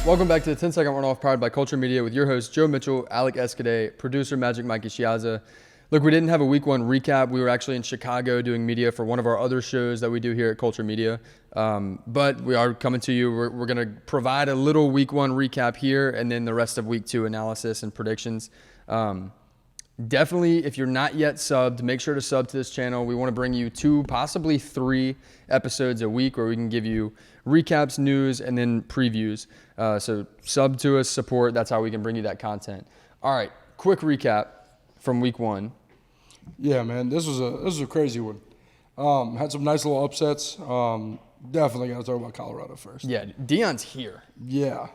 Welcome back to the 10-Second Runoff, powered by Culture Media, with your hosts, Joe Mitchell, Alec Escudier, producer Magic Mikey Shiaza. Look, we didn't have a week one recap. We were actually in Chicago doing media for one of our other shows that we do here at Culture Media. But we are coming to you. We're going to provide a little week one recap here and then the rest of week two analysis and predictions. Definitely, if you're not yet subbed, make sure to sub to this channel. We want to bring you 2, possibly 3 episodes a week where we can give you recaps, news, and then previews. So sub to us, support. That's how we can bring you that content. All right, quick recap from week one. Yeah, man, this was a crazy one. Had some nice little upsets. Definitely got to talk about Colorado first. Yeah, Deion's here. Yeah.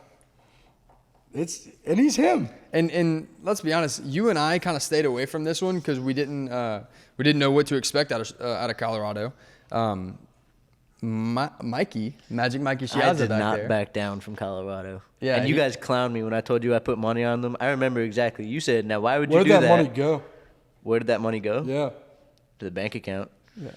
And he's him. And let's be honest, you and I kind of stayed away from this one because we didn't know what to expect out of Colorado. Magic Mikey Shiaza I did back not there. back down from Colorado. Yeah, and you guys clowned me when I told you I put money on them. I remember exactly. You said, "Now why would you Where do did that?" that money go? Where did that money go? Yeah. To the bank account. Yeah.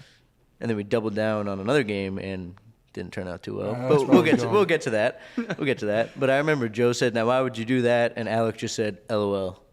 And then we doubled down on another game and didn't turn out too well. That's But where we'll get to that. that. We'll get to that. But I remember Joe said, "Now why would you do that?" And Alec just said, "LOL."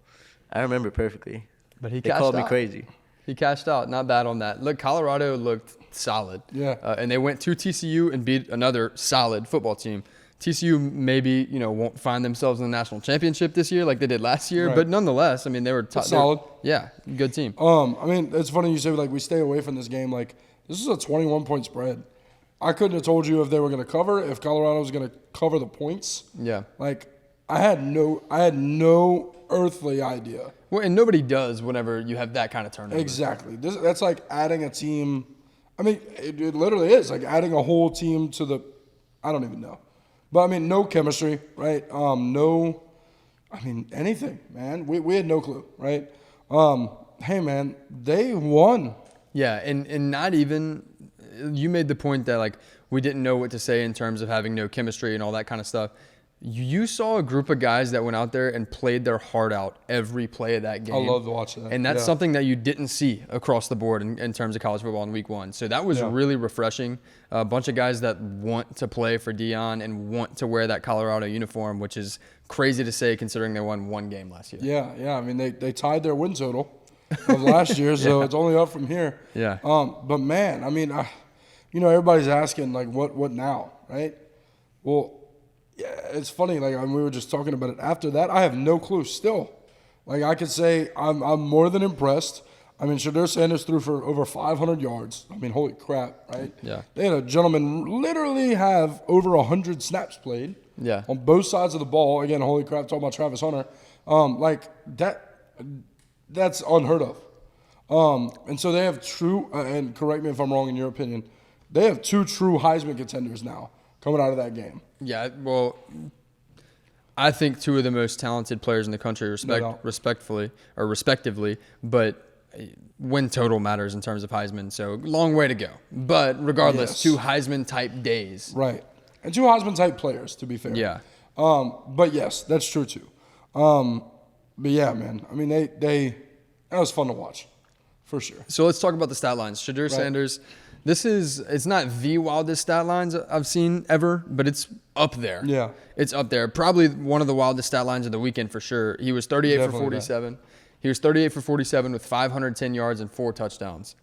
I remember perfectly. But they called me crazy. He cashed out. Not bad on that. Look, Colorado looked solid. Yeah. And they went to TCU and beat another solid football team. TCU maybe, won't find themselves in the national championship this year like they did last year. Right. But nonetheless, I mean, they were solid. Yeah, good team. I mean, it's funny you say, like, we stay away from this game. Like, this is a 21-point spread. I couldn't have told you if they were going to cover, if Colorado was going to cover the points. Yeah. Like, I had no earthly idea. Well, and nobody does whenever you have that kind of turnover. Exactly. That's like adding a team. I mean, it literally is like adding a whole team to the. I don't even know, but I mean, no chemistry, right? No, I mean anything, man. We had no clue, right? Hey, man, they won. Yeah, and not even. You made the point that like we didn't know what to say in terms of having no chemistry and all that kind of stuff. You saw a group of guys that went out there and played their heart out every play of that game. I love to watch that. And that's something that you didn't see across the board in terms of college football in week one. So that was really refreshing. A bunch of guys that want to play for Deion and want to wear that Colorado uniform, which is crazy to say considering they won one game last year. Yeah. I mean, they tied their win total of last year, so it's only up from here. Yeah. But, man, I mean, everybody's asking, like, what now, right? Well, yeah, it's funny. Like, we were just talking about it. After that, I have no clue still. Like, I could say I'm more than impressed. I mean, Shedur Sanders threw for over 500 yards. I mean, holy crap, right? Yeah. They had a gentleman literally have over 100 snaps played. Yeah. On both sides of the ball. Again, holy crap, talking about Travis Hunter. Like, that's unheard of. And so they have true, and correct me if I'm wrong in your opinion, they have 2 true Heisman contenders now coming out of that game. Yeah, well, I think 2 of the most talented players in the country, respectively, but win total matters in terms of Heisman, so long way to go. But regardless, 2 Heisman-type days. Right. And 2 Heisman-type players, to be fair. Yeah. But, yes, that's true, too. But, yeah, man, I mean, that was fun to watch, for sure. So let's talk about the stat lines. Shedur Sanders, it's not the wildest stat lines I've seen ever, but it's up there. Yeah. It's up there. Probably one of the wildest stat lines of the weekend for sure. He was 38 for 47. He was 38 for 47 with 510 yards and 4 touchdowns.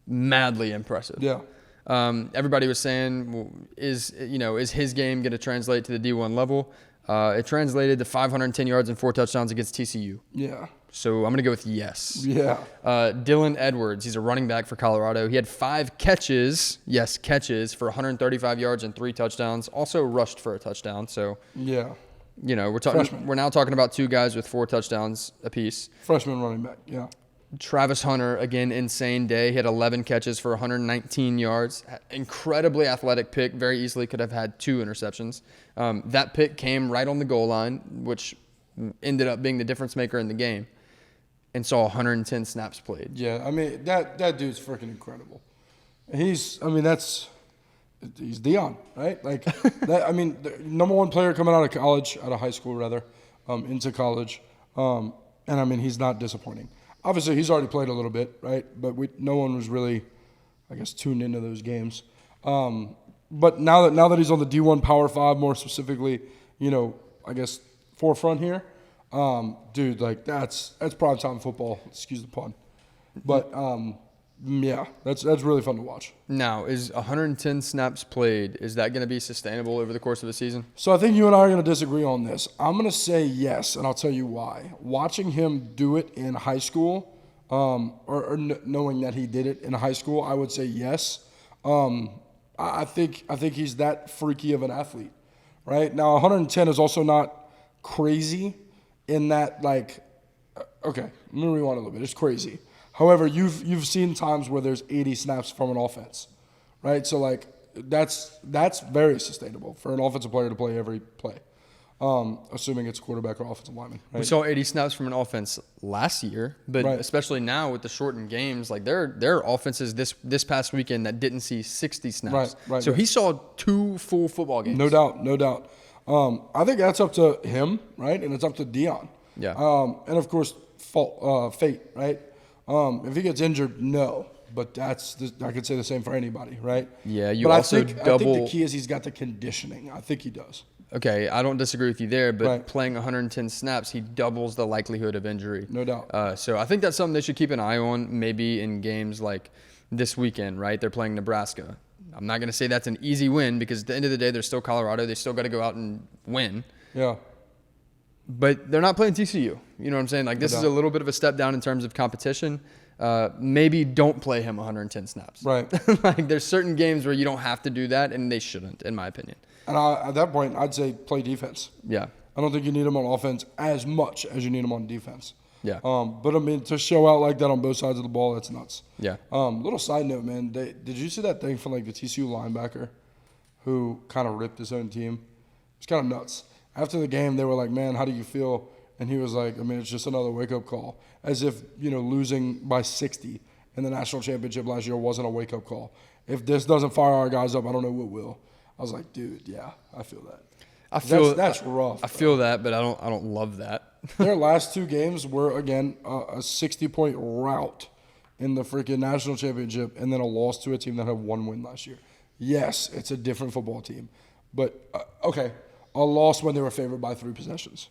Madly impressive. Yeah. Everybody was saying, well, is his game going to translate to the D1 level? It translated to 510 yards and 4 touchdowns against TCU. Yeah. So I'm going to go with yes. Yeah. Dylan Edwards, he's a running back for Colorado. He had 5 catches for 135 yards and 3 touchdowns. Also rushed for a touchdown. So yeah. We're now talking about 2 guys with 4 touchdowns apiece. Freshman running back. Yeah. Travis Hunter, again, insane day. He had 11 catches for 119 yards. Incredibly athletic pick. Very easily could have had 2 interceptions. That pick came right on the goal line, which ended up being the difference maker in the game, and saw 110 snaps played. Yeah, I mean, that dude's freaking incredible. He's Deion, right? Like, I mean, the number 1 player coming out of high school rather, into college. And I mean, he's not disappointing. Obviously, he's already played a little bit, right? But no one was really, I guess, tuned into those games. But now that he's on the D1 Power 5 more specifically, I guess forefront here. Dude, like that's primetime football. Excuse the pun, but yeah, that's really fun to watch. Now, is 110 snaps played, is that going to be sustainable over the course of the seaon? So I think you and I are going to disagree on this. I'm going to say yes, and I'll tell you why. Watching him do it in high school, knowing that he did it in high school, I would say yes. I think he's that freaky of an athlete, right? Now, 110 is also not crazy in that, like, okay, let me rewind a little bit. It's crazy. However, you've seen times where there's 80 snaps from an offense, right? So, like, that's very sustainable for an offensive player to play every play, assuming it's quarterback or offensive lineman. Right? We saw 80 snaps from an offense last year, but Right. especially now with the shortened games, like there are offenses this past weekend that didn't see 60 snaps. Right, so right. he saw 2 full football games. No doubt. I think that's up to him, right? And it's up to Deion. Yeah. And of course, fate, right? If he gets injured, no. But I could say the same for anybody, right? Yeah, you but also I think double. the key is he's got the conditioning. I think he does. Okay, I don't disagree with you there, but Right. playing 110 snaps, he doubles the likelihood of injury. No doubt. So I think that's something they should keep an eye on, maybe in games like this weekend, right? They're playing Nebraska. I'm not going to say that's an easy win because at the end of the day, they're still Colorado. They still got to go out and win. Yeah. But they're not playing TCU. You know what I'm saying? Like, this is a little bit of a step down in terms of competition. Maybe don't play him 110 snaps. Right. Like, there's certain games where you don't have to do that, and they shouldn't, in my opinion. And at that point, I'd say play defense. Yeah. I don't think you need him on offense as much as you need him on defense. Yeah. But I mean, to show out like that on both sides of the ball, that's nuts. Yeah. Little side note, man. Did you see that thing from like the TCU linebacker who kind of ripped his own team? It's kind of nuts. After the game, they were like, "Man, how do you feel?" And he was like, "I mean, it's just another wake-up call." As if, losing by 60 in the national championship last year wasn't a wake-up call. If this doesn't fire our guys up, I don't know what will. I was like, dude, yeah, I feel that. That's rough. I feel that, but I don't love that. Their last 2 games were, again, a 60-point rout in the freaking national championship and then a loss to a team that had 1 win last year. Yes, it's a different football team. But, okay, a loss when they were favored by 3 possessions.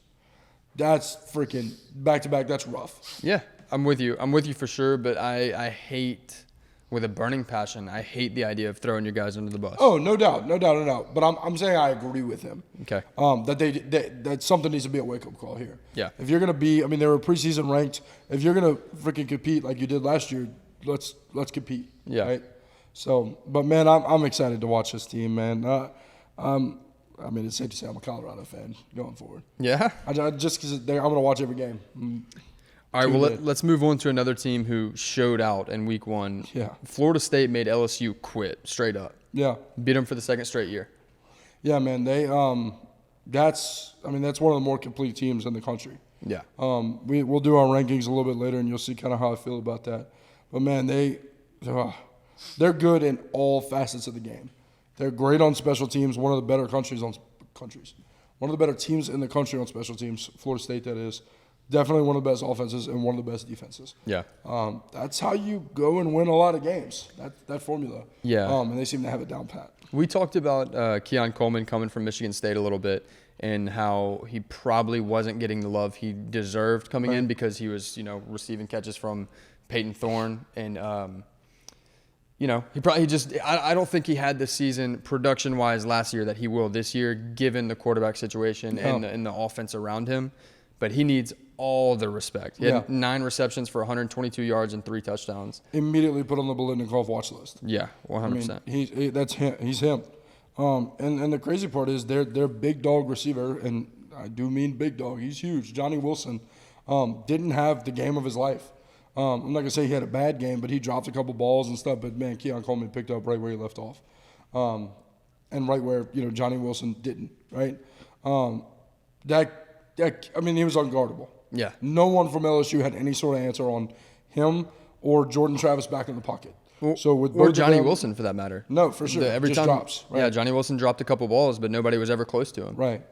That's freaking back-to-back. That's rough. Yeah, I'm with you. I'm with you for sure, but I hate, with a burning passion, I hate the idea of throwing your guys under the bus. Oh, no doubt. But I'm saying I agree with him. Okay. That something needs to be a wake-up call here. Yeah. If you're going to be, I mean, they were preseason ranked. If you're going to freaking compete like you did last year, let's compete. Yeah. Right? So, but, man, I'm excited to watch this team, man. I mean, it's safe to say I'm a Colorado fan going forward. Yeah? Just because I'm going to watch every game. All right, well, Tuned in. let's move on to another team who showed out in week 1. Yeah. Florida State made LSU quit straight up. Yeah. Beat them for the 2nd straight year. Yeah, man. That's one of the more complete teams in the country. Yeah. We'll do our rankings a little bit later, and you'll see kind of how I feel about that. But, man, they're good in all facets of the game. They're great on special teams, one of the better one of the better teams in the country on special teams, Florida State that is. Definitely one of the best offenses and one of the best defenses. Yeah. That's how you go and win a lot of games, that formula. Yeah. And they seem to have it down pat. We talked about Keon Coleman coming from Michigan State a little bit and how he probably wasn't getting the love he deserved coming in because he was, receiving catches from Peyton Thorne. And, I don't think he had the season production-wise last year that he will this year, given the quarterback situation and the offense around him. But he needs all the respect. He had 9 receptions for 122 yards and 3 touchdowns. Immediately put on the Biletnikoff watch list. Yeah, 100%. I mean, that's him. He's him. And the crazy part is their big dog receiver, and I do mean big dog. He's huge. Johnny Wilson didn't have the game of his life. I'm not gonna say he had a bad game, but he dropped a couple balls and stuff. But man, Keon Coleman picked up right where he left off, and right where Johnny Wilson didn't. Right. He was unguardable. Yeah. No one from LSU had any sort of answer on him or Jordan Travis back in the pocket. Or both Johnny of them, Wilson, for that matter. No, for sure. Every Just time, drops. Right? Yeah, Johnny Wilson dropped a couple balls, but nobody was ever close to him. Right.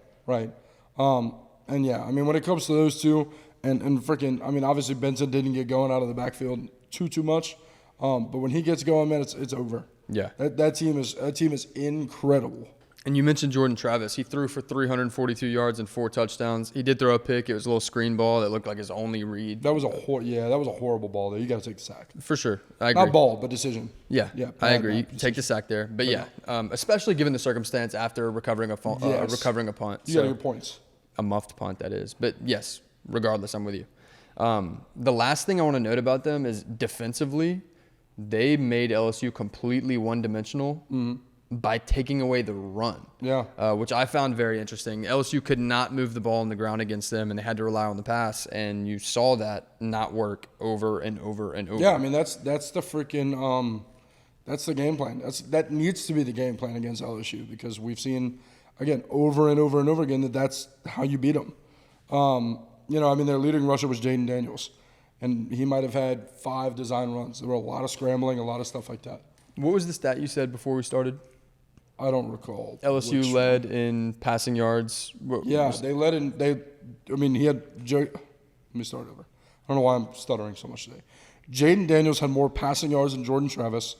And yeah, I mean, when it comes to those two, and freaking, I mean, obviously Benson didn't get going out of the backfield too much, but when he gets going, man, it's over. Yeah. That team is incredible. And you mentioned Jordan Travis. He threw for 342 yards and 4 touchdowns. He did throw a pick. It was a little screen ball that looked like his only read. That was a horrible ball there. You got to take the sack. For sure. I agree. Not ball, but decision. Yeah, Yeah, I agree. bad Take the sack there. But yeah, especially given the circumstance after recovering a punt. Yes. Recovering a punt. You got to get points. A muffed punt, that is. But yes, regardless, I'm with you. The last thing I want to note about them is defensively, they made LSU completely one-dimensional by taking away the run, which I found very interesting. LSU could not move the ball on the ground against them, and they had to rely on the pass, and you saw that not work over and over and over. Yeah, I mean, that's the freaking that's the game plan. That needs to be the game plan against LSU because we've seen, again, over and over and over again that's how you beat them. I mean, their leading rusher was Jaden Daniels, and he might have had 5 design runs. There were a lot of scrambling, a lot of stuff like that. What was the stat you said before we started? I don't recall. LSU led in passing yards. They led in. He had. Let me start over. I don't know why I'm stuttering so much today. Jaden Daniels had more passing yards than Jordan Travis.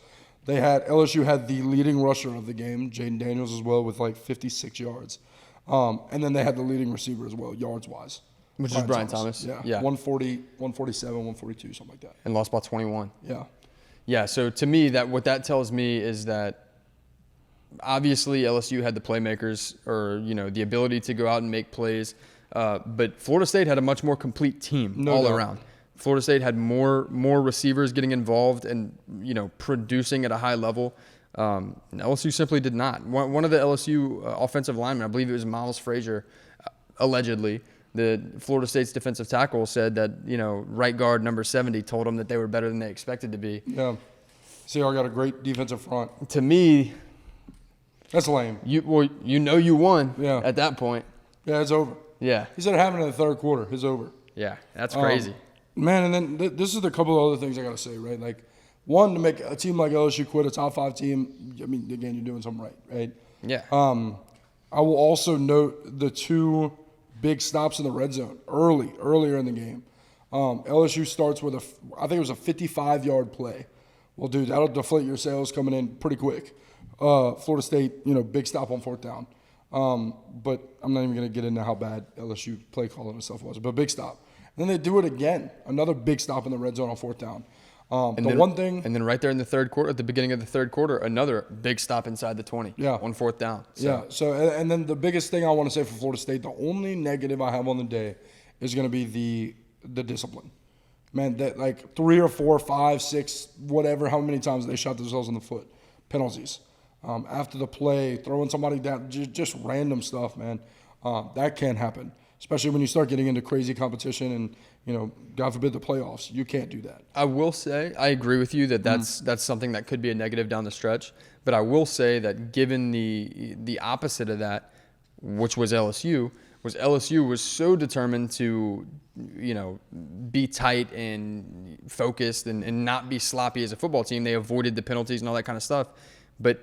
LSU had the leading rusher of the game, Jaden Daniels as well, with like 56 yards. And then they had the leading receiver as well, yards wise. Which is Brian Thomas. Yeah. 140, 147, 142, something like that. And lost by 21. Yeah. Yeah, so to me, what that tells me is that obviously LSU had the playmakers or, the ability to go out and make plays. But Florida State had a much more complete team around. Florida State had more receivers getting involved and, producing at a high level. LSU simply did not. One of the LSU offensive linemen, I believe it was Miles Frazier, allegedly, the Florida State's defensive tackle said that, right guard number 70 told them that they were better than they expected to be. Yeah. CR got a great defensive front. To me, that's lame. You won at that point. Yeah, it's over. Yeah. He said it happened in the third quarter. It's over. Yeah, that's crazy. Man, and then this is a couple of other things I got to say, right? Like, one, to make a team like LSU quit, a top 5 team, I mean, again, you're doing something right? Yeah. I will also note the 2 big stops in the red zone earlier in the game. LSU starts with I think it was a 55-yard play. Well, dude, that'll deflate your sales coming in pretty quick. Florida State, big stop on 4th down. But I'm not even going to get into how bad LSU play calling and stuff was, but big stop. And then they do it again, another big stop in the red zone on 4th down. And then right there in the third quarter, at the beginning of the third quarter, another big stop inside the 20 on 4th down. So. Yeah. So, and then the biggest thing I want to say for Florida State, the only negative I have on the day is going to be the discipline. Man, that like 3 or 4, 5, 6, whatever, how many times they shot themselves in the foot. Penalties. After the play, throwing somebody down, just random stuff, man. That can't happen, especially when you start getting into crazy competition and, God forbid the playoffs. You can't do that. I will say, I agree with you that's something that could be a negative down the stretch. But I will say that given the opposite of that, which was LSU was so determined to, be tight and focused and not be sloppy as a football team. They avoided the penalties and all that kind of stuff. But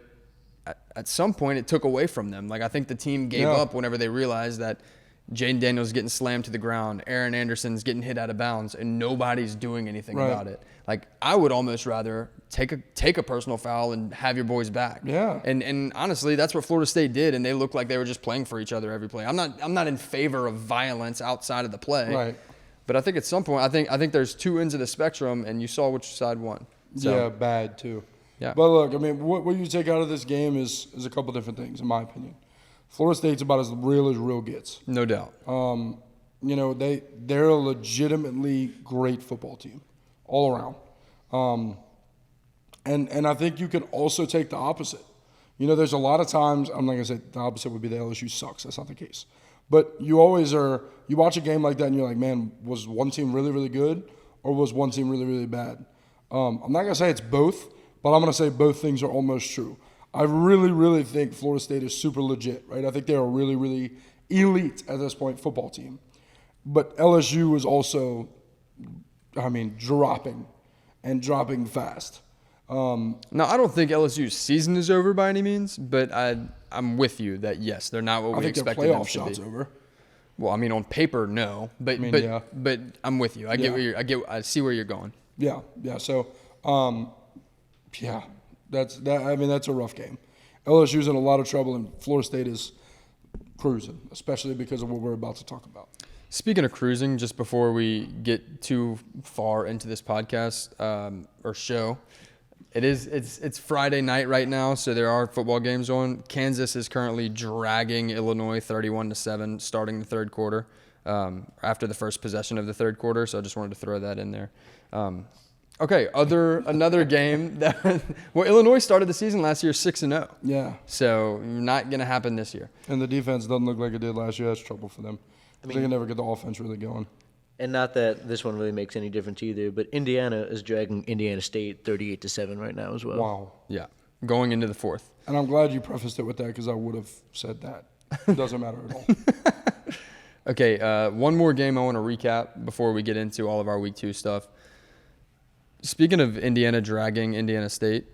at some point, it took away from them. Like, I think the team gave up whenever they realized that Jaden Daniels getting slammed to the ground, Aaron Anderson's getting hit out of bounds, and nobody's doing anything about it. Like, I would almost rather take a personal foul and have your boys back. Yeah. And honestly, that's what Florida State did, and they looked like they were just playing for each other every play. I'm not in favor of violence outside of the play. Right. But I think at some point, I think there's 2 ends of the spectrum, and you saw which side won. So, yeah, bad too. Yeah. But look, I mean, what you take out of this game is a couple different things, in my opinion. Florida State's about as real gets. No doubt. They're a legitimately great football team, all around. And I think you can also take the opposite. There's a lot of times, I'm not going to say the opposite would be the LSU sucks. That's not the case. But you watch a game like that and you're like, man, was one team really, really good or was one team really, really bad? I'm not going to say it's both, but I'm going to say both things are almost true. I really, really think Florida State is super legit, right? I think they're a really, really elite at this point football team. But LSU is also, dropping fast. Now, I don't think LSU's season is over by any means, but I'm with you that, yes, they're not what we expected them to be. I think their playoff shot's over. Well, on paper, no. But I'm with you. I see where you're going. Yeah. So, that's a rough game. LSU's in a lot of trouble, and Florida State is cruising, especially because of what we're about to talk about. Speaking of cruising, just before we get too far into this podcast or show, it's Friday night right now, so there are football games on. Kansas is currently dragging Illinois 31-7, starting the third quarter after the first possession of the third quarter. So I just wanted to throw that in there. Okay, another game that Illinois started the season last year 6-0. Yeah. So not gonna happen this year. And the defense doesn't look like it did last year. That's trouble for them. They can never get the offense really going. And not that this one really makes any difference either, but Indiana is dragging Indiana State 38-7 right now as well. Wow. Yeah, going into the fourth. And I'm glad you prefaced it with that because I would have said that. It doesn't matter at all. Okay, one more game I want to recap before we get into all of our Week 2 stuff. Speaking of Indiana dragging Indiana State,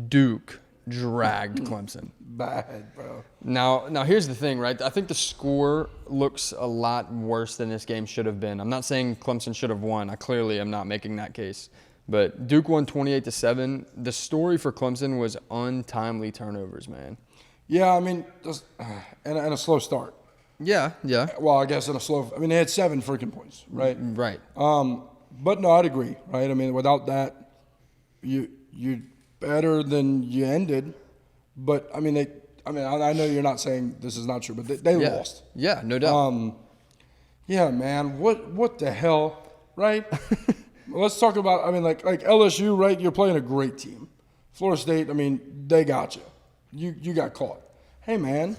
Duke dragged Clemson. Bad, bro. Now here's the thing, right? I think the score looks a lot worse than this game should have been. I'm not saying Clemson should have won. I clearly am not making that case. But Duke won 28-7. The story for Clemson was untimely turnovers, man. Yeah, I mean, and a slow start. Yeah. Well, I guess they had 7 freaking points, right? Right. But no, I'd agree, right? I mean, without that, you're better than you ended. But I know you're not saying this is not true, but they lost. Yeah, no doubt. Yeah, man, what the hell, right? Let's talk about. Like LSU, right? You're playing a great team. Florida State, they got you. You got caught. Hey, man,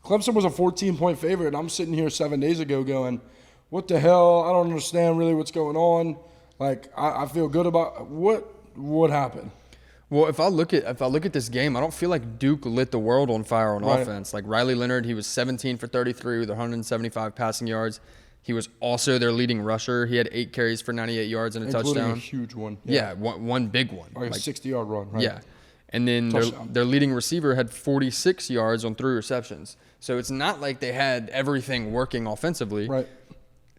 Clemson was a 14-point favorite, and I'm sitting here 7 days ago going, what the hell? I don't understand really what's going on. Like, I feel good about what happened. Well, if I look at this game, I don't feel like Duke lit the world on fire on offense. Like Riley Leonard, he was 17 for 33 with 175 passing yards. He was also their leading rusher. He had 8 carries for 98 yards and a touchdown. A huge one. Yeah, one big one. Like a 60-yard run, right? Yeah. And then their leading receiver had 46 yards on 3 receptions. So it's not like they had everything working offensively. Right.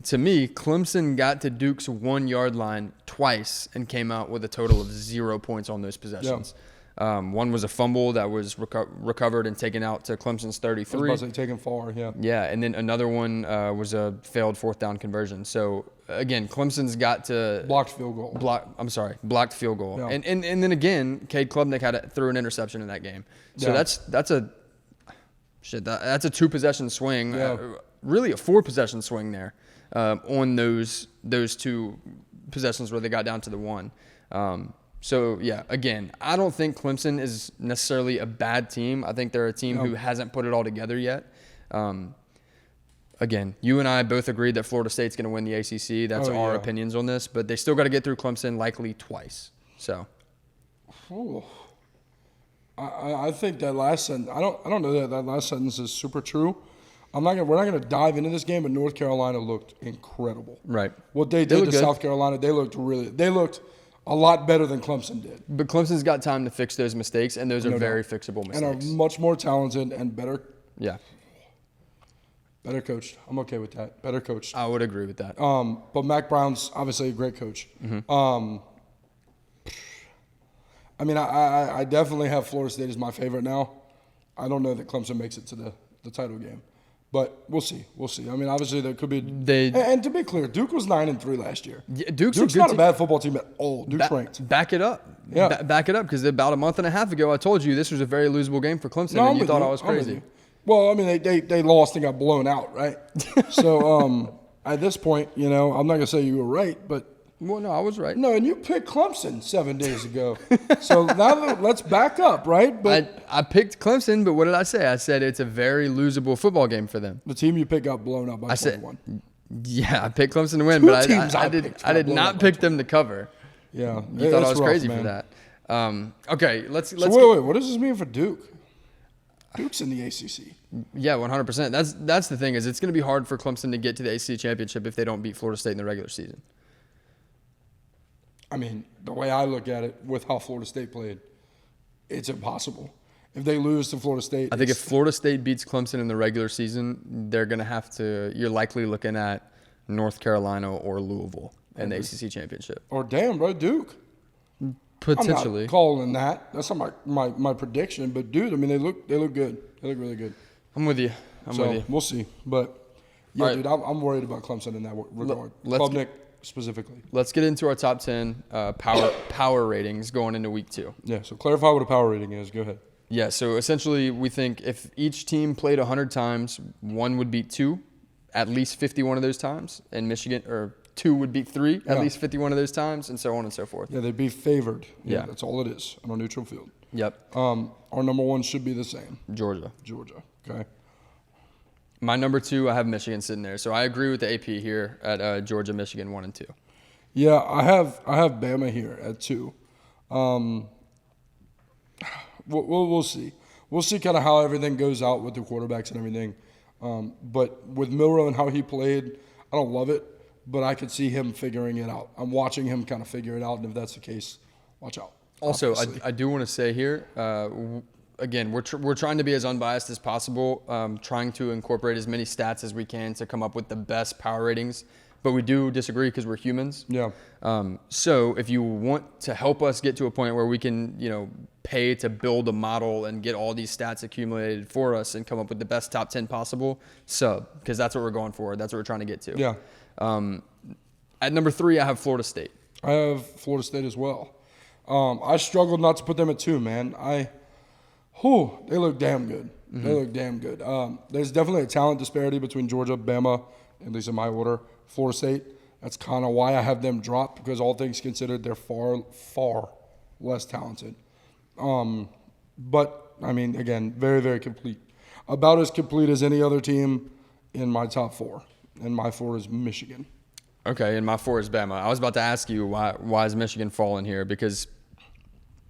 To me, Clemson got to Duke's 1-yard line twice and came out with a total of 0 points on those possessions. Yeah. One was a fumble that was recovered and taken out to Clemson's 33. I was about to say taken far, yeah. Yeah, and then another one was a failed 4th down conversion. So, again, Clemson's got to... Blocked field goal. Blocked field goal. Yeah. And then again, Cade Klubnik threw an interception in that game. So that's a 2-possession swing. Yeah. Really a 4-possession swing there. On those 2 possessions where they got down to the 1. So, yeah, again, I don't think Clemson is necessarily a bad team. I think they're a team who hasn't put it all together yet. Again, you and I both agreed that Florida State's going to win the ACC. That's our opinions on this. But they still got to get through Clemson likely twice. So, I think that last sentence, I don't know that last sentence is super true. We're not going to dive into this game, but North Carolina looked incredible. Right. What they did to South Carolina, they looked a lot better than Clemson did. But Clemson's got time to fix those mistakes, and those are very fixable mistakes. And are much more talented and better. Yeah. Better coached. I'm okay with that. Better coached. I would agree with that. But Mac Brown's obviously a great coach. Mm-hmm. I definitely have Florida State as my favorite now. I don't know that Clemson makes it to the title game. But we'll see. Obviously there could be. And to be clear, Duke was 9-3 last year. Yeah, Duke's not a bad football team at all. Duke's ranked. Back it up. Yeah. Back it up, because about a month and a half ago, I told you this was a very losable game for Clemson, and you thought I was crazy. Well, they lost and got blown out, right? So at this point, I'm not gonna say you were right, but. Well, no, I was right. No, and you picked Clemson 7 days ago. So now let's back up, right? But I picked Clemson, but what did I say? I said it's a very losable football game for them. The team you picked got blown out by 21. Yeah, I picked Clemson to win, but I did not pick them to cover. Yeah. You thought I was crazy for that. Okay, let's wait, what does this mean for Duke? Duke's in the ACC. Yeah, 100%. That's the thing, is it's going to be hard for Clemson to get to the ACC championship if they don't beat Florida State in the regular season. The way I look at it, with how Florida State played, it's impossible. If they lose to Florida State, I think if Florida State beats Clemson in the regular season, they're going to have to. You're likely looking at North Carolina or Louisville in the ACC championship. Or damn, bro, Duke. Potentially. I'm not calling that. That's not my prediction. But dude, I mean, they look good. They look really good. I'm with you. I'm with you. We'll see. But yeah, All right. dude, I'm worried about Clemson in that regard. let's Klubnik specifically. Let's get into our top 10 power ratings going into week 2. Yeah. So clarify what a power rating is. Go ahead. Yeah, so essentially we think if each team played 100 times, one would beat 2 at least 51 of those times, and Michigan, or 2 would beat 3 at least 51 of those times, and so on and so forth. Yeah, they'd be favored. Yeah. That's all it is on a neutral field. Yep. Our number 1 should be the same. Georgia. Okay. My number 2, I have Michigan sitting there, so I agree with the AP here at Georgia, Michigan 1 and 2. Yeah, I have Bama here at 2. We'll see. We'll see kind of how everything goes out with the quarterbacks and everything. But with Milroe and how he played, I don't love it, but I could see him figuring it out. I'm watching him kind of figure it out, and if that's the case, watch out. Also, I do want to say here, again, we're trying to be as unbiased as possible, trying to incorporate as many stats as we can to come up with the best power ratings. But we do disagree because we're humans. Yeah. So if you want to help us get to a point where we can, pay to build a model and get all these stats accumulated for us and come up with the best top 10 possible, because that's what we're going for. That's what we're trying to get to. Yeah. At number 3, I have Florida State. I have Florida State as well. I struggled not to put them at 2, man. They look damn good. Mm-hmm. They look damn good. There's definitely a talent disparity between Georgia, Bama, at least in my order, Florida State. That's kind of why I have them dropped, because all things considered, they're far, far less talented. But, I mean, again, very, very complete. About as complete as any other team in my top 4. And my 4 is Michigan. Okay, and my 4 is Bama. I was about to ask you why is Michigan falling here, because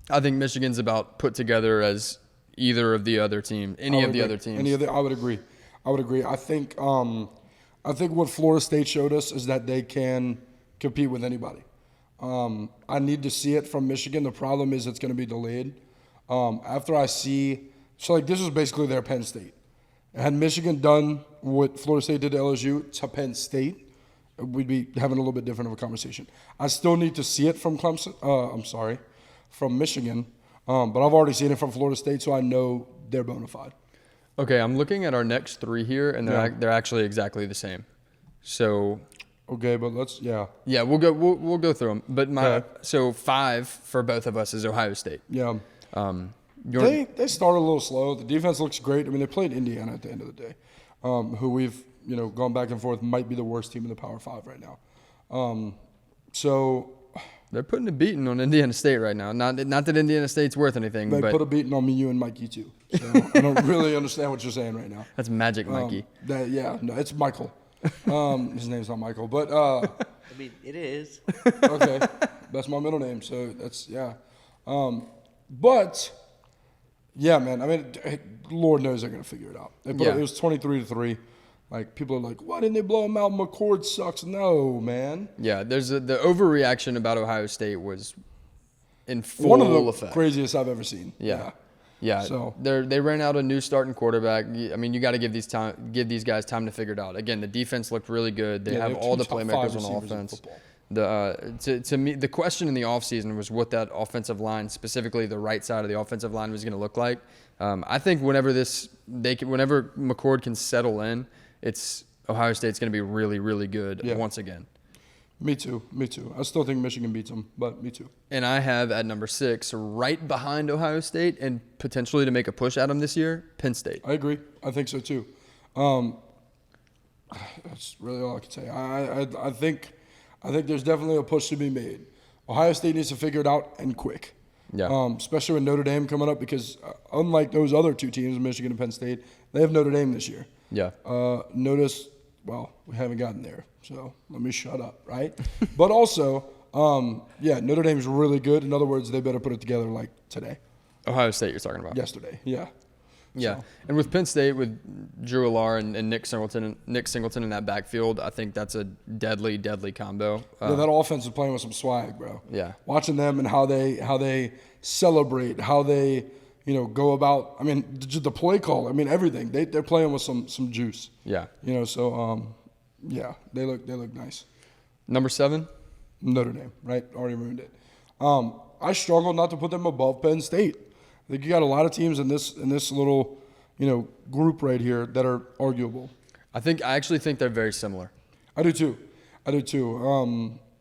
I think Michigan's about put together as either of the other team, any of the other teams. I would agree. I think what Florida State showed us is that they can compete with anybody. I need to see it from Michigan. The problem is it's going to be delayed. After I see, this was basically their Penn State. Had Michigan done what Florida State did to LSU to Penn State, we'd be having a little bit different of a conversation. I still need to see it from from Michigan, but I've already seen it from Florida State, so I know they're bona fide. Okay, I'm looking at our next 3 here, and they're actually exactly the same. So. Okay, but Yeah, we'll go through them. But so 5 for both of us is Ohio State. Yeah. They started a little slow. The defense looks great. I mean, they played Indiana at the end of the day, who we've gone back and forth might be the worst team in the Power 5 right now. So they're putting a beating on Indiana State right now. Not that Indiana State's worth anything. They but put a beating on me, you, and Mikey too. So I don't really understand what you're saying right now. That's Magic Mikey. No, it's Michael. His name's not Michael, but I mean, it is. Okay, that's my middle name, so that's but yeah, man. I mean, Lord knows they're gonna figure it out. It was 23-3. Like, people are like, why didn't they blow him out? McCord sucks. No, man. Yeah, the overreaction about Ohio State was in full one of the effect. Craziest I've ever seen. Yeah. So they ran out a new starting quarterback. I mean, you got to give these guys time to figure it out. Again, the defense looked really good. They have all the playmakers on offense. To me, the question in the offseason was what that offensive line, specifically the right side of the offensive line, was going to look like. I think whenever McCord can settle in, Ohio State's going to be really, really good once again. Me too. I still think Michigan beats them, but me too. And I have at number 6, right behind Ohio State, and potentially to make a push at them this year, Penn State. I agree. I think so too. That's really all I can say. I think there's definitely a push to be made. Ohio State needs to figure it out, and quick. Yeah. Especially with Notre Dame coming up, because unlike those other 2 teams, Michigan and Penn State, they have Notre Dame this year. Yeah. We haven't gotten there, so let me shut up, right? But also, Notre Dame's really good. In other words, they better put it together like today. Ohio State you're talking about. Yesterday, yeah. Yeah, So. And with Penn State, with Drew Allar and Nick Singleton in that backfield, I think that's a deadly, deadly combo. That offense is playing with some swag, bro. Yeah. Watching them and how they celebrate, how they go about. I mean, the play call. I mean, everything. They're playing with some juice. Yeah. They look nice. Number 7. Notre Dame, right? Already ruined it. I struggle not to put them above Penn State. I think you got a lot of teams in this little, group right here that are arguable. I actually think they're very similar. I do too.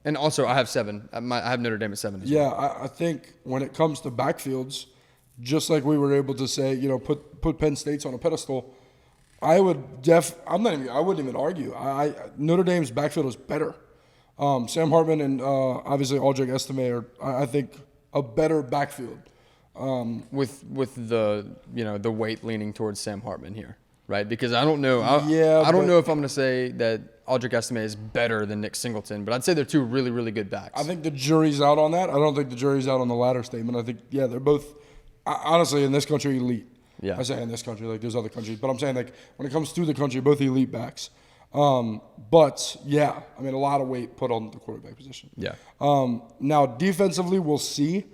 And also, I have 7. I have Notre Dame at 7 as well. Yeah, I think when it comes to backfields, just like we were able to say, put Penn State's on a pedestal, I wouldn't even argue. Notre Dame's backfield is better. Sam Hartman and obviously Aldrich Estime are, I think, a better backfield. With the weight leaning towards Sam Hartman here, right? Because I don't know. I don't know if I'm going to say that Aldrich Estime is better than Nick Singleton, but I'd say they're 2 really, really good backs. I think the jury's out on that. I don't think the jury's out on the latter statement. I think, they're both, honestly, in this country, elite. Yeah. I say in this country, like there's other countries, but I'm saying like when it comes to the country, both elite backs. But yeah, I mean a lot of weight put on the quarterback position. Yeah. Now defensively, we'll see.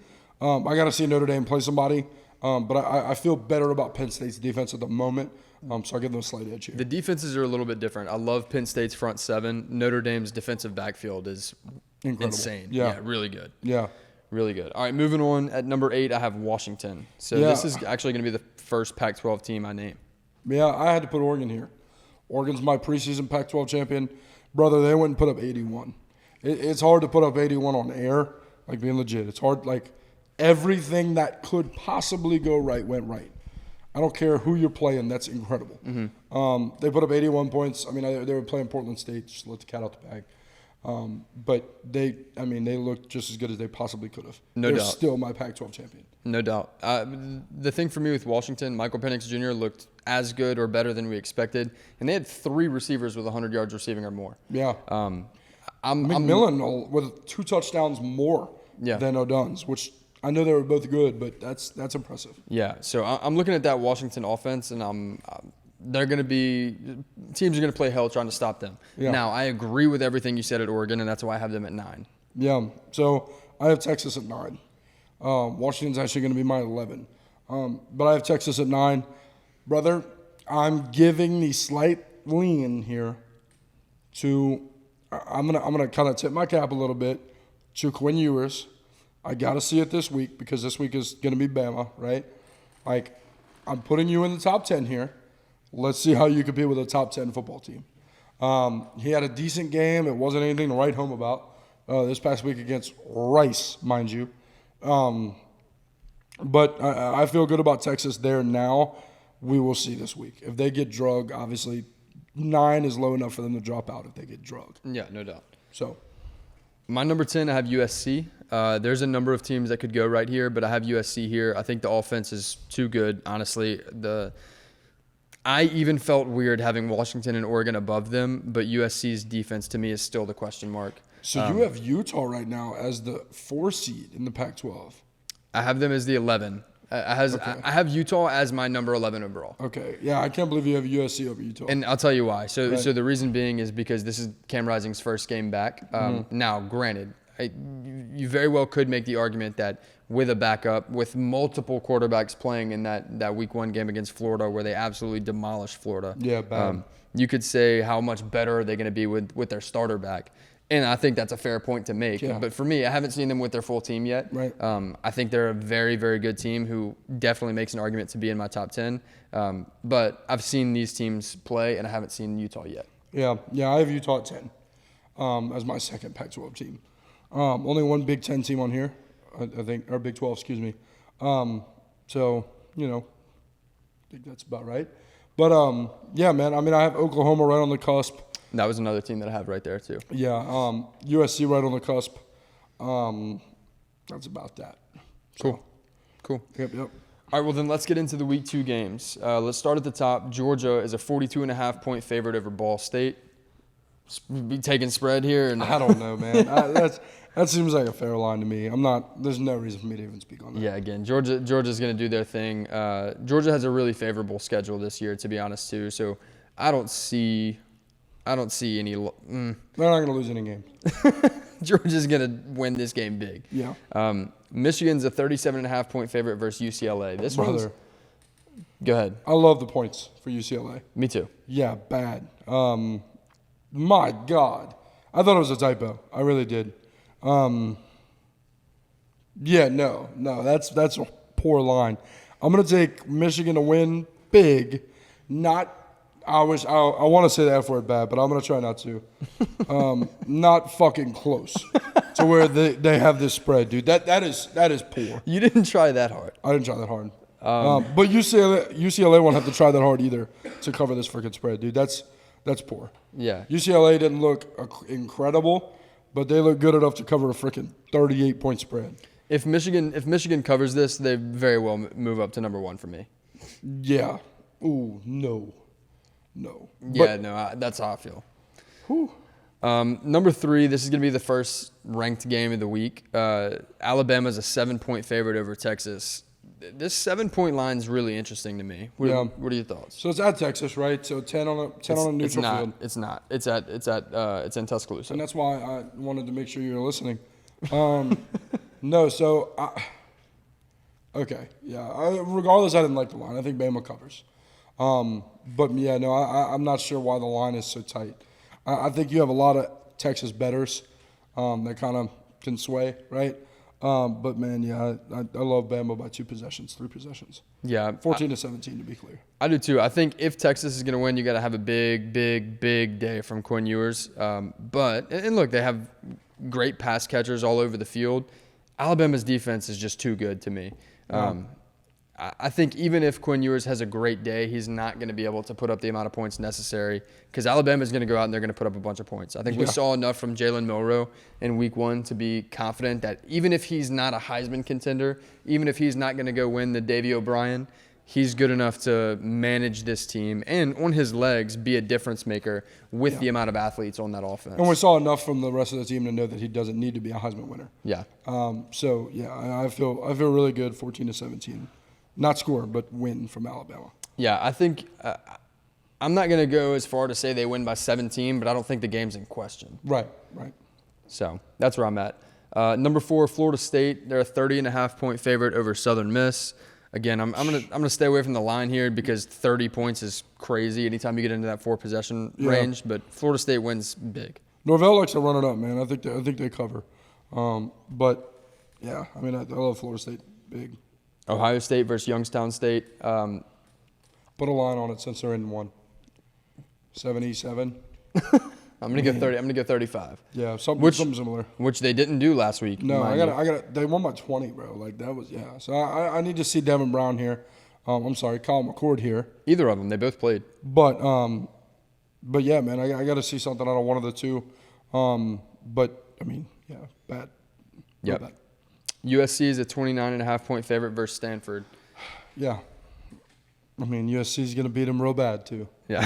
I got to see Notre Dame play somebody, but I feel better about Penn State's defense at the moment. So I give them a slight edge here. The defenses are a little bit different. I love Penn State's front 7. Notre Dame's defensive backfield is Incredible. Insane. Yeah, really good. Yeah. Really good. All right, moving on. At number 8, I have Washington. So this is actually going to be the first Pac-12 team I name. Yeah, I had to put Oregon here. Oregon's my preseason Pac-12 champion. Brother, they wouldn't put up 81. It's hard to put up 81 on air, like being legit. It's hard, like everything that could possibly go right went right. I don't care who you're playing. That's incredible. Mm-hmm. They put up 81 points. I mean, they were playing Portland State. Just let the cat out the bag. But they looked just as good as they possibly could have. They're doubt. Still my Pac-12 champion. No doubt. The thing for me with Washington, Michael Penix Jr. looked as good or better than we expected, and they had 3 receivers with 100 yards receiving or more. Yeah. McMillan with 2 touchdowns more than O'Dunn's, which I know they were both good, but that's impressive. Yeah. So I'm looking at that Washington offense, and they're going to be – teams are going to play hell trying to stop them. Yeah. Now, I agree with everything you said at Oregon, and that's why I have them at 9. Yeah. So I have Texas at 9. Washington's actually going to be my 11. But I have Texas at 9. Brother, I'm giving the slight lean here to – I'm gonna kind of tip my cap a little bit to Quinn Ewers. I got to see it this week because this week is going to be Bama, right? Like, I'm putting you in the top 10 here. Let's see how you compete with a top 10 football team. He had a decent game. It wasn't anything to write home about this past week against Rice, mind you. But I feel good about Texas there now. We will see this week. If they get drugged, obviously 9 is low enough for them to drop out if they get drugged. Yeah, no doubt. So, my number 10, I have USC. There's a number of teams that could go right here, but I have USC here. I think the offense is too good, honestly. I even felt weird having Washington and Oregon above them, but USC's defense to me is still the question mark. So you have Utah right now as the 4 seed in the Pac-12. I have them as the 11. I have Utah as my number 11 overall. Okay. Yeah, I can't believe you have USC over Utah. And I'll tell you why. So the reason being is because this is Cam Rising's first game back. Now, granted, you very well could make the argument that with a backup, with multiple quarterbacks playing in that week 1 game against Florida where they absolutely demolished Florida. Yeah, bad. You could say how much better are they going to be with their starter back. And I think that's a fair point to make. Yeah. But for me, I haven't seen them with their full team yet. Right. I think they're a very, very good team who definitely makes an argument to be in my top 10. But I've seen these teams play, and I haven't seen Utah yet. Yeah, I have Utah at 10 as my second Pac-12 team. Only one Big 10 team on here, I think, or Big 12, excuse me. So, I think that's about right. But, yeah, man, I mean, I have Oklahoma right on the cusp. That was another team that I have right there, too. Yeah, USC right on the cusp. That's about that. So, Cool. Yep. All right, well, then let's get into the Week 2 games. Let's start at the top. Georgia is a 42.5-point favorite over Ball State. Be taking spread here? I don't know, man. That seems like a fair line to me. There's no reason for me to even speak on that. Yeah, again, Georgia's going to do their thing. Georgia has a really favorable schedule this year, to be honest, too. So I don't see any. They're not going to lose any games. Georgia's going to win this game big. Yeah. Michigan's a 37.5-point favorite versus UCLA. This one's. Go ahead. I love the points for UCLA. Me too. Yeah, bad. My God. I thought it was a typo. I really did. Yeah, no, that's a poor line. I'm gonna take Michigan to win big. Not, I want to say the F word bad, but I'm gonna try not to. Not fucking close to where they have this spread, dude. That is poor. You didn't try that hard. I didn't try that hard. But UCLA won't have to try that hard either to cover this freaking spread, dude. That's poor. Yeah. UCLA didn't look incredible, but they look good enough to cover a freaking 38-point spread. If Michigan covers this, they very well move up to number 1 for me. Yeah. Ooh, no. Yeah, no, that's how I feel. Whew. Number 3, this is going to be the first ranked game of the week. Alabama's a 7-point favorite over Texas. This 7-point line is really interesting to me. What are your thoughts? So it's at Texas, right? So 10 on a neutral field. It's not. It's in Tuscaloosa. And that's why I wanted to make sure you were listening. No, so okay, yeah. Regardless, I didn't like the line. I think Bama covers. But yeah, no, I'm not sure why the line is so tight. I think you have a lot of Texas bettors that kind of can sway, right? But man, yeah, I love Bama by 3 possessions. Yeah, 14-17 to be clear. I do too. I think if Texas is going to win, you got to have a big day from Quinn Ewers. But look, they have great pass catchers all over the field. Alabama's defense is just too good to me. I think even if Quinn Ewers has a great day, he's not going to be able to put up the amount of points necessary because Alabama's going to go out and they're going to put up a bunch of points. I think we saw enough from Jalen Milroe in week 1 to be confident that even if he's not a Heisman contender, even if he's not going to go win the Davey O'Brien, he's good enough to manage this team and on his legs be a difference maker with the amount of athletes on that offense. And we saw enough from the rest of the team to know that he doesn't need to be a Heisman winner. Yeah. So yeah, I feel really good. 14-17. Not score, but win from Alabama. Yeah, I think I'm not going to go as far to say they win by 17, but I don't think the game's in question. Right. So that's where I'm at. Number 4, Florida State. They're a 30.5-point favorite over Southern Miss. Again, I'm gonna stay away from the line here because 30 points is crazy anytime you get into that 4-possession range. But Florida State wins big. Norvell likes to run it up, man. I think they cover. But yeah, I mean I love Florida State big. Ohio State versus Youngstown State. Put a line on it since they're in 1. 77. I'm gonna go 30. I'm gonna go 35. Yeah, something similar. Which they didn't do last week. No, I got. They won by 20, bro. Like that was So I need to see Devin Brown here. I'm sorry, Kyle McCord here. Either of them, they both played. But yeah, man, I got to see something out of one of the two. But I mean, yeah, bad. Yeah. USC is a 29.5-point favorite versus Stanford. Yeah. I mean, USC is going to beat them real bad, too. Yeah.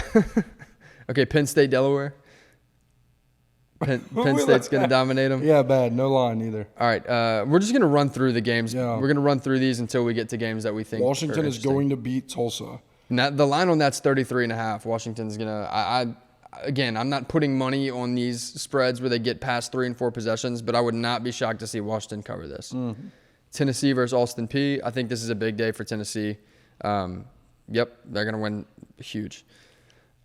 Okay, Penn State, Delaware. Penn State's going to dominate them. Yeah, bad. No line either. All right. We're just going to run through the games. Yeah. We're going to run through these until we get to games that we think Washington is going to beat Tulsa. Now, the line on that's 33.5. Washington's going to Again, I'm not putting money on these spreads where they get past 3 and 4 possessions, but I would not be shocked to see Washington cover this. Mm-hmm. Tennessee versus Austin Peay. I think this is a big day for Tennessee. Yep, they're going to win huge.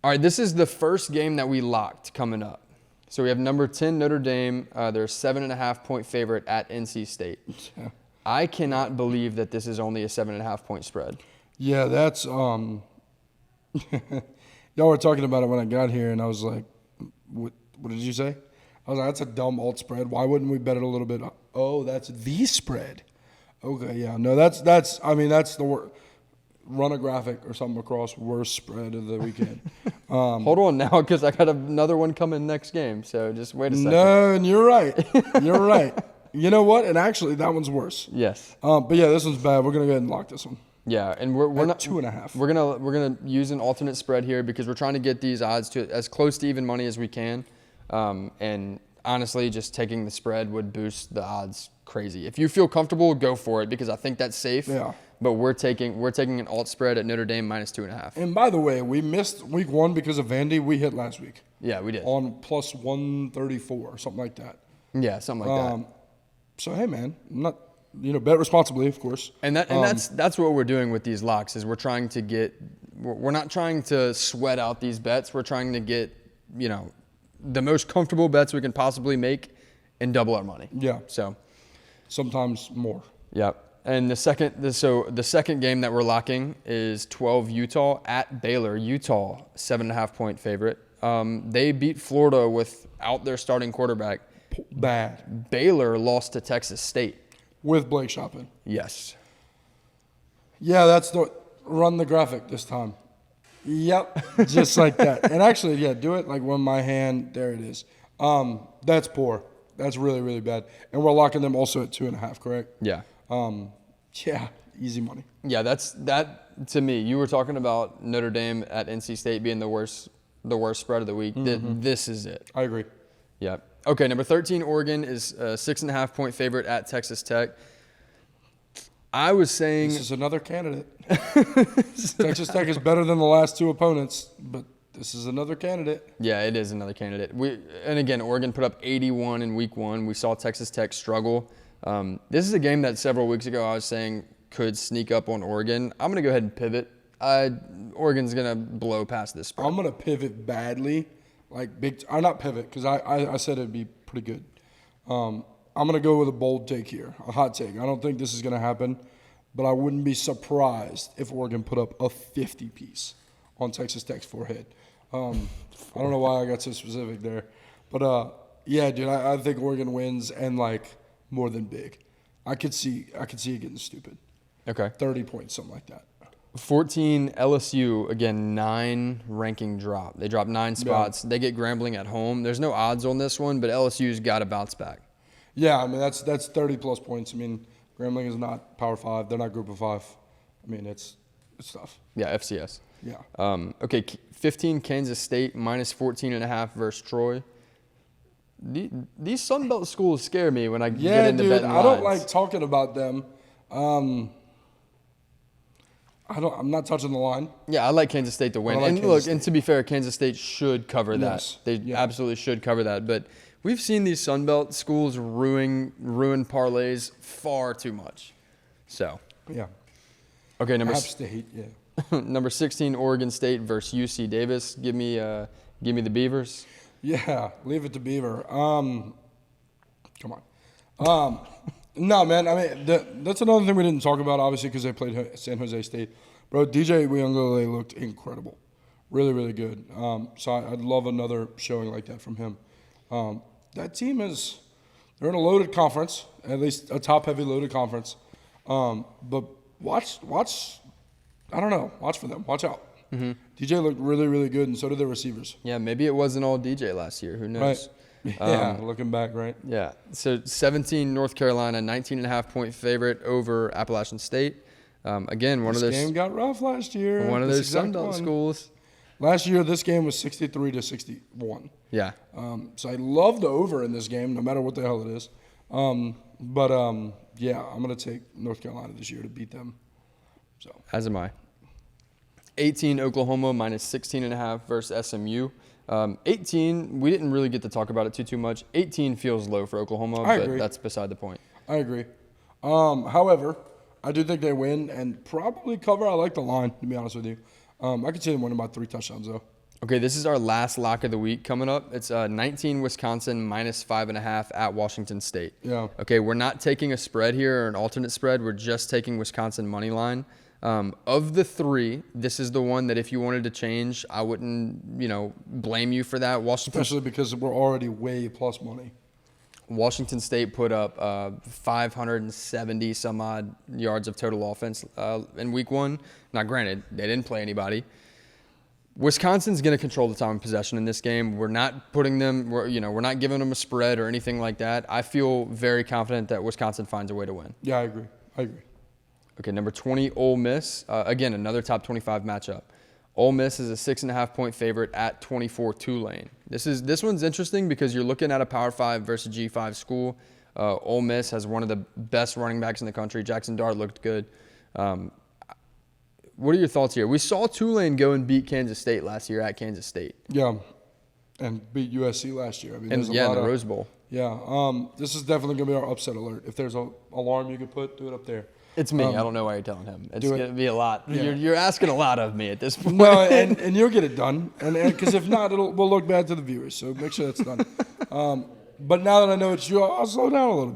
All right, this is the first game that we locked coming up. So we have number 10, Notre Dame. They're a 7.5-point favorite at NC State. Yeah. I cannot believe that this is only a 7.5-point spread. Yeah, that's y'all were talking about it when I got here, and I was like, what did you say? I was like, that's a dumb alt spread. Why wouldn't we bet it a little bit? Oh, that's the spread. Okay, yeah. No, that's the run a graphic or something across worst spread of the weekend. Hold on now, because I got another one coming next game, so just wait a second. No, and you're right. You're right. You know what? And actually, that one's worse. Yes. But yeah, this one's bad. We're going to go ahead and lock this one. Yeah, and we're not 2.5. We're gonna use an alternate spread here because we're trying to get these odds to as close to even money as we can. And honestly, just taking the spread would boost the odds crazy. If you feel comfortable, go for it because I think that's safe. Yeah. But we're taking an alt spread at Notre Dame minus 2.5. And by the way, we missed week 1 because of Vandy. We hit last week. Yeah, we did. On plus 134 or something like that. Yeah, something like that. So hey, man, I'm not. Bet responsibly, of course. And that's what we're doing with these locks is we're not trying to sweat out these bets. We're trying to get, the most comfortable bets we can possibly make and double our money. Yeah. So, sometimes more. Yep. And the second game that we're locking is 12 Utah at Baylor. Utah, 7.5-point favorite. They beat Florida without their starting quarterback. Bad. Baylor lost to Texas State. With Blake Shopping. Yes. Yeah, that's the run the graphic this time. Yep, just like that. And actually, yeah, do it like when my hand, there it is. That's poor. That's really, really bad. And we're locking them also at 2.5, correct? Yeah. Yeah, easy money. Yeah, that to me. You were talking about Notre Dame at NC State being the worst spread of the week. This is it. I agree. Yeah. Okay, number 13, Oregon is a 6.5-point favorite at Texas Tech. I was saying This is another candidate. Texas Tech is better than the last two opponents, but this is another candidate. Yeah, it is another candidate. And again, Oregon put up 81 in week 1. We saw Texas Tech struggle. This is a game that several weeks ago I was saying could sneak up on Oregon. I'm going to go ahead and pivot. Oregon's going to blow past this spread. I'm going to pivot badly. Not pivot, because I said it'd be pretty good. I'm going to go with a bold take here, a hot take. I don't think this is going to happen, but I wouldn't be surprised if Oregon put up a 50-piece on Texas Tech's forehead. I don't know why I got so specific there. But, yeah, dude, I think Oregon wins and, more than big. I could see it getting stupid. Okay. 30 points, something like that. 14, LSU, again, 9 ranking drop. They dropped 9 spots. Yeah. They get Grambling at home. There's no odds on this one, but LSU's got to bounce back. Yeah, I mean, that's 30-plus points. I mean, Grambling is not Power 5. They're not Group of 5. I mean, it's tough. Yeah, FCS. Yeah. Okay, 15, Kansas State, minus 14.5 versus Troy. These Sun Belt schools scare me when I get into betting lines. I don't like talking about them. I'm not touching the line. Yeah, I like Kansas State to win. And to be fair, Kansas State should cover that. Yes. They absolutely should cover that. But we've seen these Sun Belt schools ruin parlays far too much. So. Yeah. Okay, App State, yeah. Number 16, Oregon State versus UC Davis. Give me the Beavers. Yeah, leave it to Beaver. Come on. No, man. I mean, that's another thing we didn't talk about, obviously, because they played San Jose State. Bro, DJ Uyunglele looked incredible. Really, really good. So I'd love another showing like that from him. That team they're in a loaded conference, at least a top-heavy loaded conference. But watch for them. Watch out. Mm-hmm. DJ looked really, really good, and so did their receivers. Yeah, maybe it wasn't all DJ last year. Who knows? Right. Yeah, looking back, right? Yeah. So 17, North Carolina, 19.5-point favorite over Appalachian State. Again, this game got rough last year. One of those Sun Belt schools. Last year, this game was 63-61. Yeah. So I love the over in this game, no matter what the hell it is. Yeah, I'm going to take North Carolina this year to beat them. So as am I. 18, Oklahoma, minus 16.5 versus SMU. 18, we didn't really get to talk about it too much. 18 feels low for Oklahoma, but that's beside the point. I agree. However, I do think they win and probably cover. I like the line, to be honest with you. I could see them winning by 3 touchdowns, though. Okay, this is our last lock of the week coming up. It's 19, Wisconsin, minus 5.5 at Washington State. Yeah. Okay, we're not taking a spread here or an alternate spread. We're just taking Wisconsin money line. Of the 3, this is the one that if you wanted to change, I wouldn't, blame you for that. Especially because we're already way plus money. Washington State put up 570 some odd yards of total offense in week 1. Now, granted, they didn't play anybody. Wisconsin's going to control the time of possession in this game. We're not putting them, we're not giving them a spread or anything like that. I feel very confident that Wisconsin finds a way to win. Yeah, I agree. Okay, number 20, Ole Miss. Again, another top 25 matchup. Ole Miss is a 6.5-point favorite at 24, Tulane. This one's interesting because you're looking at a Power 5 versus G5 school. Ole Miss has one of the best running backs in the country. Jackson Dart looked good. What are your thoughts here? We saw Tulane go and beat Kansas State last year at Kansas State. Yeah, and beat USC last year. I mean, in the Rose Bowl. Yeah, this is definitely going to be our upset alert. If there's an alarm you could do it up there. It's me. I don't know why you're telling him. It's going to be a lot. Yeah. You're asking a lot of me at this point. No, and you'll get it done. And because if not, we'll look bad to the viewers. So make sure that's done. But now that I know it's you, I'll slow down a little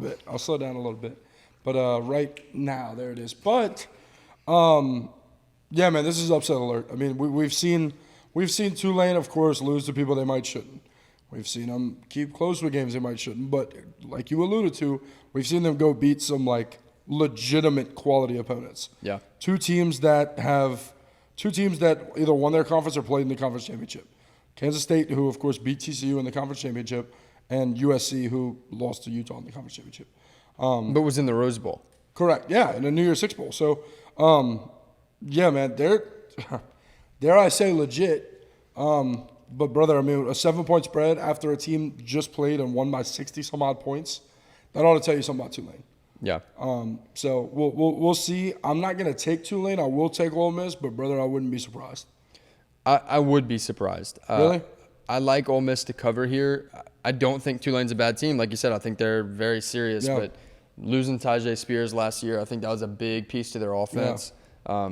bit. But right now, there it is. But yeah, man, this is upset alert. I mean, we've seen Tulane, of course, lose to people they might shouldn't. We've seen them keep close with games they might shouldn't. But like you alluded to, we've seen them go beat some like legitimate quality opponents. Yeah. Two teams that either won their conference or played in the conference championship. Kansas State, who of course beat TCU in the conference championship, and USC, who lost to Utah in the conference championship. But was in the Rose Bowl. Correct. Yeah, in the New Year's Six Bowl. So, yeah, man, they're dare I say legit. But brother, I mean, a 7-point spread after a team just played and won by 60 some odd points, that ought to tell you something about Tulane. Yeah. So we'll see. I'm not gonna take Tulane. I will take Ole Miss, but brother, I wouldn't be surprised. I would be surprised. Really? I like Ole Miss to cover here. I don't think Tulane's a bad team. Like you said, I think they're very serious. Yeah. But losing Tajay Spears last year, I think that was a big piece to their offense. Yeah.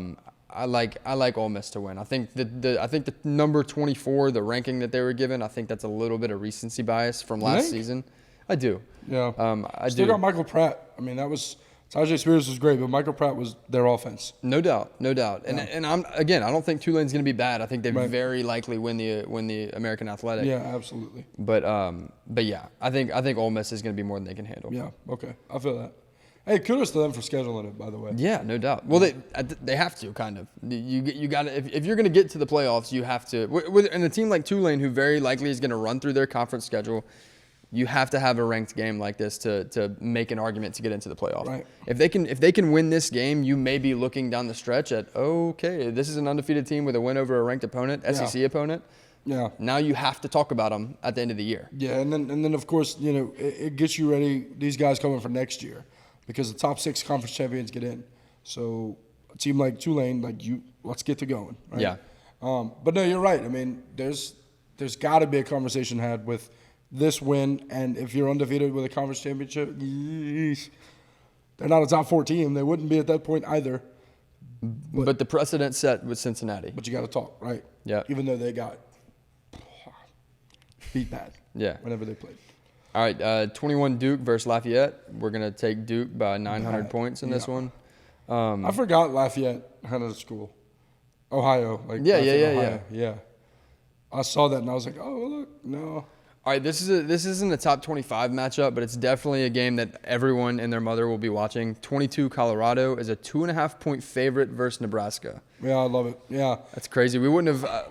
I like Ole Miss to win. I think the number 24, the ranking that they were given, I think that's a little bit of recency bias from last season. I do. Yeah. I Still do. got Michael Pratt. I mean, Tajay Spears was great, but Michael Pratt was their offense. No doubt. And I don't think Tulane's going to be bad. I think they Right. very likely win the American Athletic. Yeah, absolutely. But yeah, I think Ole Miss is going to be more than they can handle. Yeah. Okay. I feel that. Hey, kudos to them for scheduling it, by the way. Yeah, no doubt. Well, they have to kind of. You got to if you're going to get to the playoffs, you have to. And a team like Tulane, who very likely is going to run through their conference schedule, you have to have a ranked game like this to make an argument to get into the playoffs. Right. If they can win this game, you may be looking down the stretch at, okay, this is an undefeated team with a win over a ranked opponent, SEC opponent. Yeah. Now you have to talk about them at the end of the year. Yeah, and then of course, you know, it gets you ready. These guys coming for next year, because the top 6 conference champions get in. So a team like Tulane, let's get to going. Right? Yeah. But no, you're right. I mean, there's got to be a conversation had with this win, and if you're undefeated with a conference championship, yeesh, they're not a top 4 team. They wouldn't be at that point either. But the precedent set with Cincinnati. But you got to talk, right? Yeah. Even though they got beat bad. Yeah. Whenever they played. All right, 21 Duke versus Lafayette. We're going to take Duke by 900 points in this one. I forgot Lafayette had a school. Ohio. Yeah. I saw that and I was like, oh, look, no. All right, this isn't a top 25 matchup, but it's definitely a game that everyone and their mother will be watching. 22 Colorado is a 2.5-point favorite versus Nebraska. Yeah, I love it. Yeah. That's crazy. We wouldn't have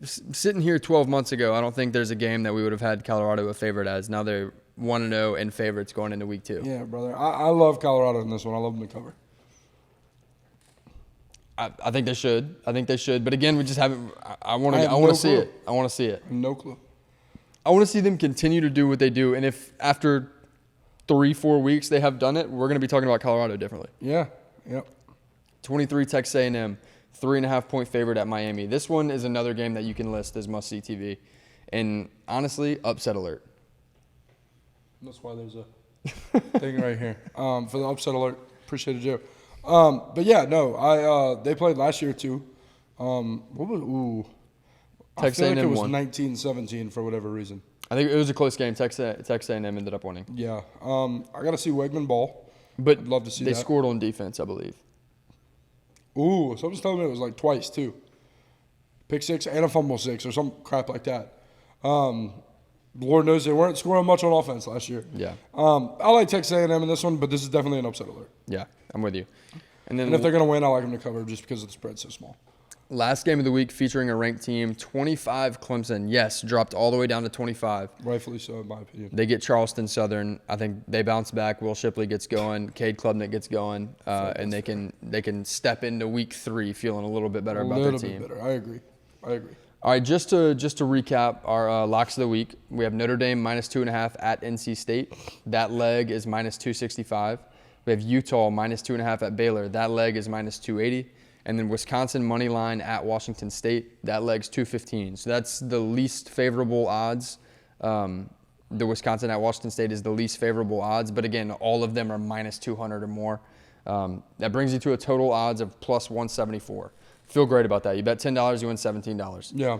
sitting here 12 months ago, I don't think there's a game that we would have had Colorado a favorite as. Now they're 1-0 and favorites going into week 2. Yeah, brother. I love Colorado in this one. I love them to cover. I think they should. But again, we just haven't. I want to see it. I want to see it. No clue. I want to see them continue to do what they do. And if after 3-4 weeks they have done it, we're going to be talking about Colorado differently. Yeah. Yep. 23 Texas A&M, 3.5-point favorite at Miami. This one is another game that you can list as must-see TV. And honestly, upset alert. That's why there's a thing right here for the upset alert. Appreciate it, Joe. But yeah, no, they played last year too. I feel like it was 19-17 for whatever reason. I think it was a close game. Texas A&M ended up winning. Yeah. I got to see Wegman ball. But I'd love to see they that. scored on defense, I believe. Ooh, someone's telling me it was like twice too. Pick 6 and a fumble 6 or some crap like that. Lord knows they weren't scoring much on offense last year. Yeah. I like Texas A&M in this one, but this is definitely an upset alert. Yeah, I'm with you. And then And if they're going to win, I like them to cover just because the spread's so small. last game of the week featuring a ranked team, 25 Clemson. Yes, dropped all the way down to 25. Rightfully so, in my opinion. They get Charleston Southern. I think they bounce back. Will Shipley gets going. Cade Klubnik gets going, and they can step into week 3 feeling a little bit better about their team. A little bit better. I agree. All right, just to recap our locks of the week, we have Notre Dame -2.5 at NC State. That leg is -265. We have Utah -2.5 at Baylor. That leg is -280. And then Wisconsin money line at Washington State. That leg's 215. So that's the least favorable odds. The Wisconsin at Washington State is the least favorable odds. But again, all of them are -200 or more. That brings you to a total odds of +174. Feel great about that. You bet $10, you win $17. Yeah.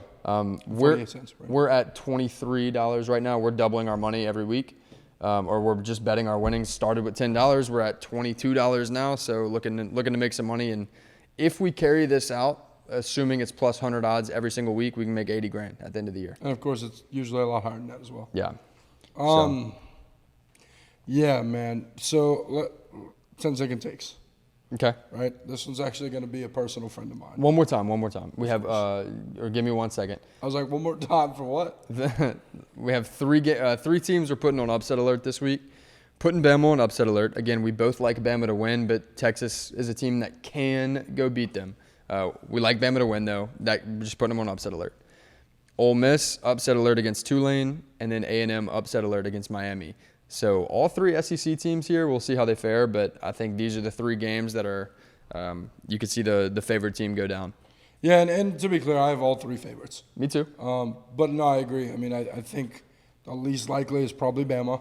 We're 48 cents, right. we're at $23 right now. We're doubling our money every week. or we're just betting our winnings. Started with $10. We're at $22 now, so looking to make some money. And if we carry this out, assuming it's plus 100 odds every single week, we can make 80 grand at the end of the year. And of course, it's usually a lot higher than that as well. Yeah. Yeah, man. So 10-second takes. Okay. Right. This one's actually going to be a personal friend of mine. One more time. We have, or give me 1 second. I was like, one more time for what? We have three teams we're putting on upset alert this week. Putting Bama on upset alert. Again, we both like Bama to win, but Texas is a team that can go beat them. We like Bama to win, though. We're just putting them on upset alert. Ole Miss, upset alert against Tulane, and then A&M, upset alert against Miami. So all three SEC teams here, we'll see how they fare, but I think these are the three games that are you could see the favorite team go down. Yeah, and to be clear, I have all three favorites. Me too. But no, I agree. I mean, I think the least likely is probably Bama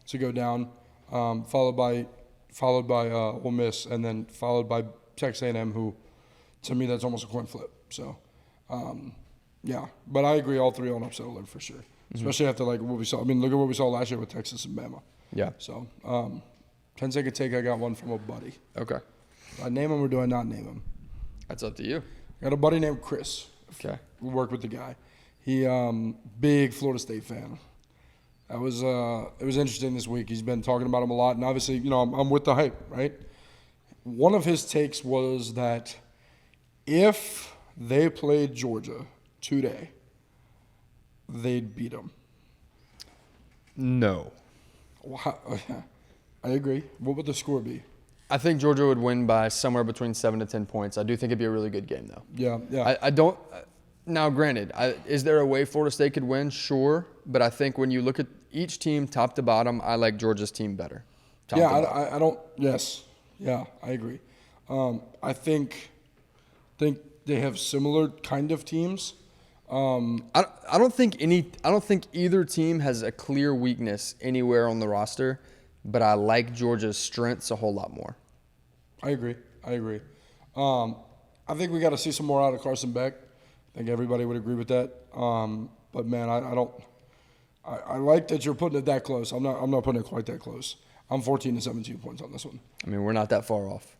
to go down, followed by Ole Miss, and then followed by Texas A&M, who, to me, that's almost a coin flip. So, yeah. But I agree, all three on upset alert for sure, especially after like what we saw. I mean, look at what we saw last year with Texas and Bama. Yeah. So, 10-second take, I got one from a buddy. Okay. Do I name him or do I not name him? That's up to you. I got a buddy named Chris. Okay. We worked with the guy. He big Florida State fan. It was interesting this week. He's been talking about him a lot, and obviously, you know, I'm with the hype, right? One of his takes was that if they played Georgia today, they'd beat them. No. I agree. What would the score be? I think Georgia would win by somewhere between 7 to 10 points. I do think it'd be a really good game, though. Yeah. I don't. Now, granted, is there a way Florida State could win? Sure. But I think when you look at each team top to bottom, I like Georgia's team better. I don't. Yes. Yeah, I agree. I think they have similar kind of teams. I don't think either team has a clear weakness anywhere on the roster, but I like Georgia's strengths a whole lot more. I agree. I think we got to see some more out of Carson Beck. I think everybody would agree with that. But man, I like that you're putting it that close. I'm not putting it quite that close. I'm 14 to 17 points on this one. I mean, we're not that far off.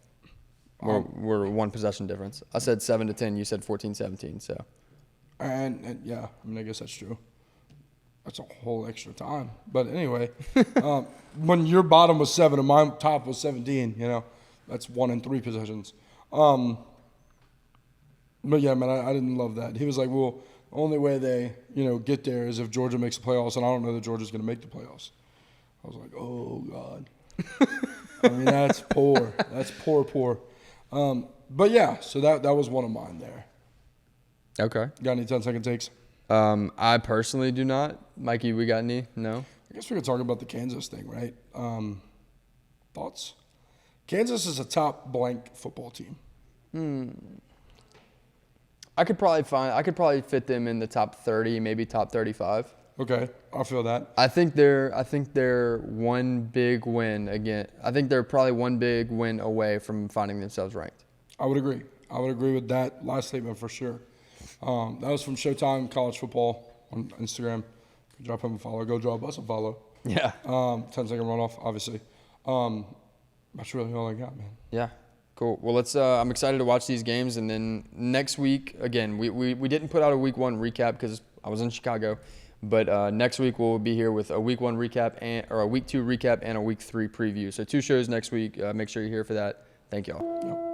We're one possession difference. I said 7 to 10. You said 14-17. So. And yeah, I mean, I guess that's true. That's a whole extra time. But anyway, when your bottom was 7 and my top was 17, you know, that's 1 and 3 possessions. But yeah, man, I didn't love that. He was like, well, the only way they, you know, get there is if Georgia makes the playoffs, and I don't know that Georgia's going to make the playoffs. I was like, oh, God. I mean, that's poor. That's poor. But yeah, so that was one of mine there. Okay. Got any 10-second takes? I personally do not. Mikey, we got any? No? I guess we could talk about the Kansas thing, right? Thoughts? Kansas is a top blank football team. I could probably fit them in the top 30, maybe top 35. Okay, I feel that. I think they're one big win again. I think they're probably one big win away from finding themselves ranked. I would agree. with that last statement for sure. That was from Showtime College Football on Instagram. Go drop him a follow. Go drop us a follow. Yeah. 10-second runoff, obviously. That's really all I got, man. Yeah. Cool. Well, I'm excited to watch these games, and then next week, again, we didn't put out a week 1 recap because I was in Chicago, but next week we'll be here with a week 1 recap or a week 2 recap and a week 3 preview. So 2 shows next week. Make sure you're here for that. Thank y'all. Yep.